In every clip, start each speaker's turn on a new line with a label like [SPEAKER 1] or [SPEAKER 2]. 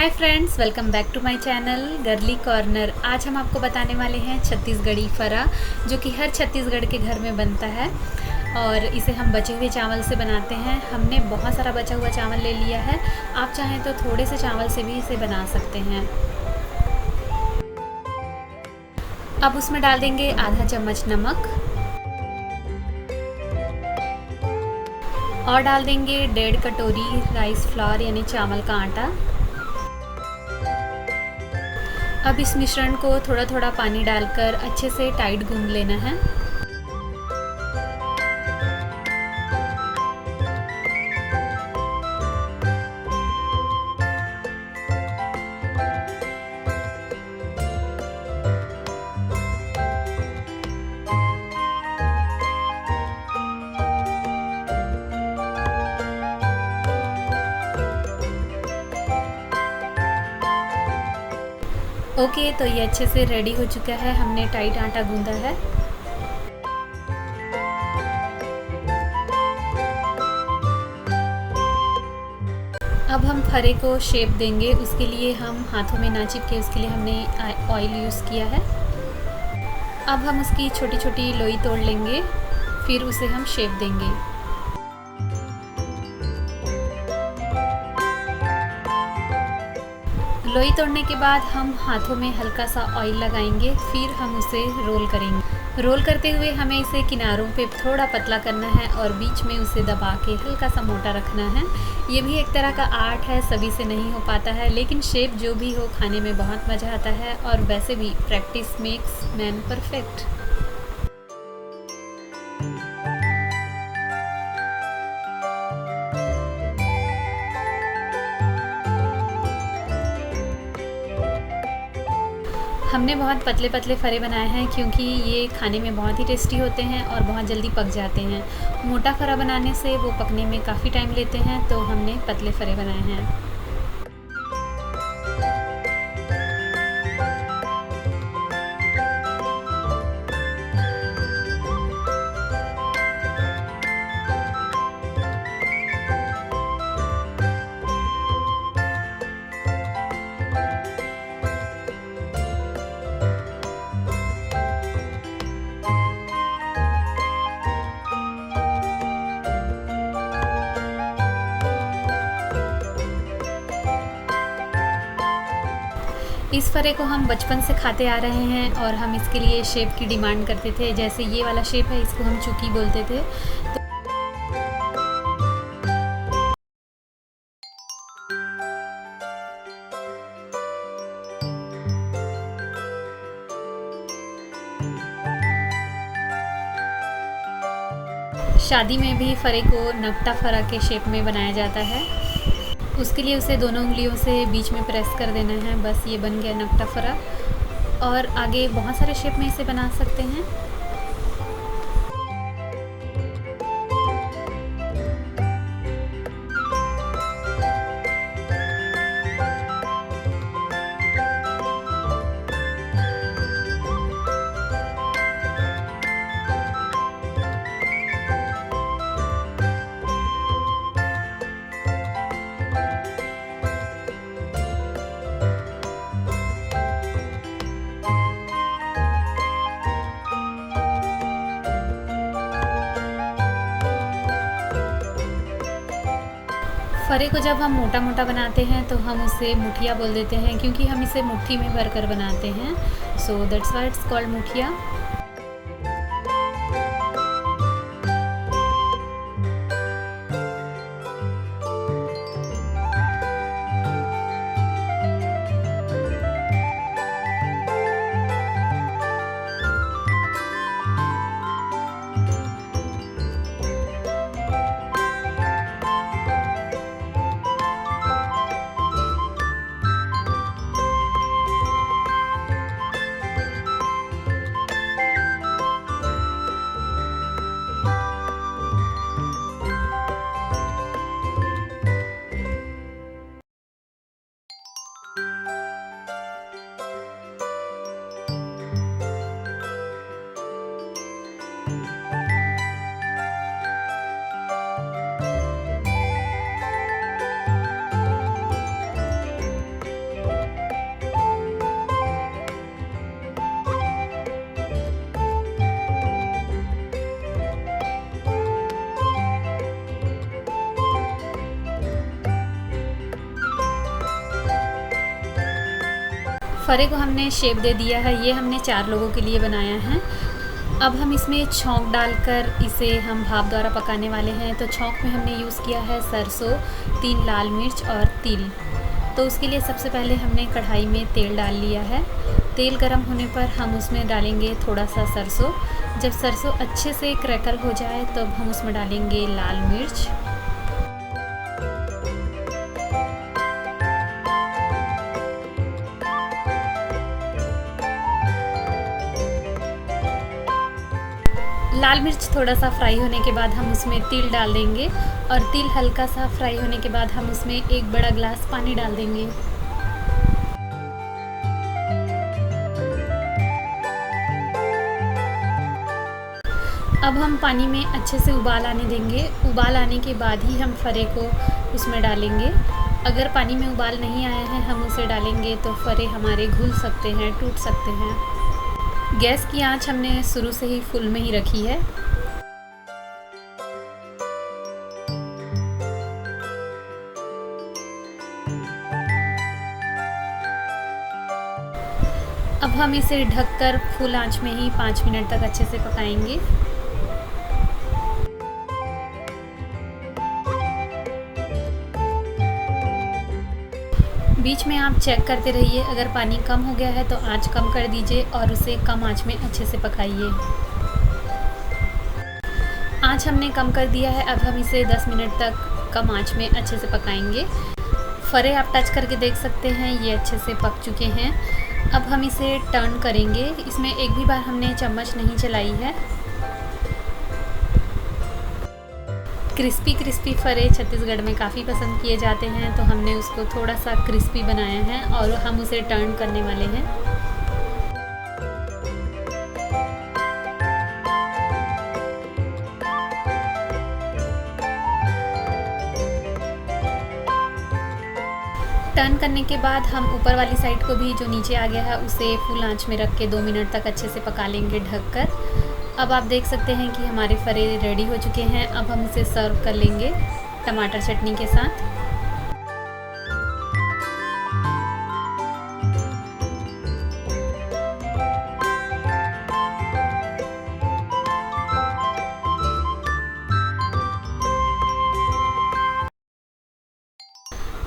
[SPEAKER 1] Hi friends, welcome back to my channel girly corner. आज हम आपको बताने वाले हैं छत्तीसगढ़ी फरा, जो कि हर छत्तीसगढ़ के घर में बनता है और इसे हम बचे हुए चावल से बनाते हैं। हमने बहुत सारा बचा हुआ चावल ले लिया है। आप चाहें तो थोड़े से चावल से भी इसे बना सकते हैं। अब उसमें डाल देंगे आधा चम्मच नमक और डाल देंगे 1.5 कटोरी राइस फ्लावर यानी चावल का आटा। अब इस मिश्रण को थोड़ा थोड़ा पानी डालकर अच्छे से टाइट गूंद लेना है। ओके, तो ये अच्छे से रेडी हो चुका है। हमने टाइट आटा गूंदा है। अब हम फरे को शेप देंगे। उसके लिए हम हाथों में ना चिपके, उसके लिए हमने ऑयल यूज़ किया है। अब हम उसकी छोटी छोटी लोई तोड़ लेंगे, फिर उसे हम शेप देंगे। लोई तोड़ने के बाद हम हाथों में हल्का सा ऑयल लगाएंगे, फिर हम उसे रोल करेंगे। रोल करते हुए हमें इसे किनारों पे थोड़ा पतला करना है और बीच में उसे दबा के हल्का सा मोटा रखना है। ये भी एक तरह का आर्ट है, सभी से नहीं हो पाता है, लेकिन शेप जो भी हो, खाने में बहुत मज़ा आता है। और वैसे भी प्रैक्टिस मेक्स मैन परफेक्ट। हमने बहुत पतले पतले फरे बनाए हैं क्योंकि ये खाने में बहुत ही टेस्टी होते हैं और बहुत जल्दी पक जाते हैं। मोटा फरा बनाने से वो पकने में काफ़ी टाइम लेते हैं, तो हमने पतले फरे बनाए हैं। इस फरे को हम बचपन से खाते आ रहे हैं और हम इसके लिए शेप की डिमांड करते थे। जैसे ये वाला शेप है, इसको हम चुकी बोलते थे। तो शादी में भी फरे को नकटा फरा के शेप में बनाया जाता है। उसके लिए उसे दोनों उंगलियों से बीच में प्रेस कर देना है। बस ये बन गया नकटा फरा। और आगे बहुत सारे शेप में इसे बना सकते हैं। फरे को जब हम मोटा मोटा बनाते हैं तो हम उसे मुठिया बोल देते हैं, क्योंकि हम इसे मुट्ठी में भरकर बनाते हैं। So that's why it's called मुठिया। फरे को हमने शेप दे दिया है। ये हमने 4 लोगों के लिए बनाया है। अब हम इसमें छौंक डालकर इसे हम भाप द्वारा पकाने वाले हैं। तो छौंक में हमने यूज़ किया है सरसों, 3 लाल मिर्च और तिल। तो उसके लिए सबसे पहले हमने कढ़ाई में तेल डाल लिया है। तेल गरम होने पर हम उसमें डालेंगे थोड़ा सा सरसों। जब सरसों अच्छे से क्रैकल हो जाए तब हम उसमें डालेंगे लाल मिर्च, लाल मिर्च थोड़ा सा फ्राई होने के बाद हम उसमें तिल डाल देंगे और तिल हल्का सा फ्राई होने के बाद हम उसमें 1 बड़ा गिलास पानी डाल देंगे। अब हम पानी में अच्छे से उबाल आने देंगे। उबाल आने के बाद ही हम फरे को उसमें डालेंगे। अगर पानी में उबाल नहीं आया है हम उसे डालेंगे तो फरे हमारे घुल सकते हैं, टूट सकते हैं। गैस की आंच हमने शुरू से ही फुल में ही रखी है। अब हम इसे ढककर फुल आंच में ही 5 मिनट तक अच्छे से पकाएंगे। बीच में आप चेक करते रहिए, अगर पानी कम हो गया है तो आंच कम कर दीजिए और उसे कम आंच में अच्छे से पकाइए। आंच हमने कम कर दिया है। अब हम इसे 10 मिनट तक कम आंच में अच्छे से पकाएंगे। फरे आप टच करके देख सकते हैं ये अच्छे से पक चुके हैं। अब हम इसे टर्न करेंगे। इसमें एक भी बार हमने चम्मच नहीं चलाई है। क्रिस्पी फरे छत्तीसगढ़ में काफ़ी पसंद किए जाते हैं, तो हमने उसको थोड़ा सा क्रिस्पी बनाया है और हम उसे टर्न करने वाले हैं। टर्न करने के बाद हम ऊपर वाली साइड को भी जो नीचे आ गया है उसे फुल आंच में रख के 2 मिनट तक अच्छे से पका लेंगे ढककर। अब आप देख सकते हैं कि हमारे फरे रेडी हो चुके हैं। अब हम इसे सर्व कर लेंगे टमाटर चटनी के साथ।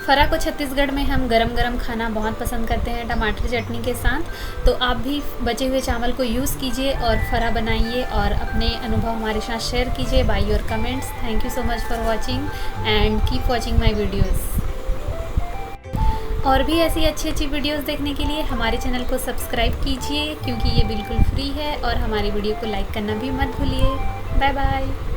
[SPEAKER 1] फरा को छत्तीसगढ़ में हम गरम गरम खाना बहुत पसंद करते हैं टमाटर चटनी के साथ। तो आप भी बचे हुए चावल को यूज़ कीजिए और फरा बनाइए और अपने अनुभव हमारे साथ शेयर कीजिए by your comments. Thank you so much for watching and keep watching my videos. और भी ऐसी अच्छी वीडियोस देखने के लिए हमारे चैनल को सब्सक्राइब कीजिए, क्योंकि ये बिल्कुल फ्री है, और हमारी वीडियो को लाइक करना भी मत भूलिए। Bye bye.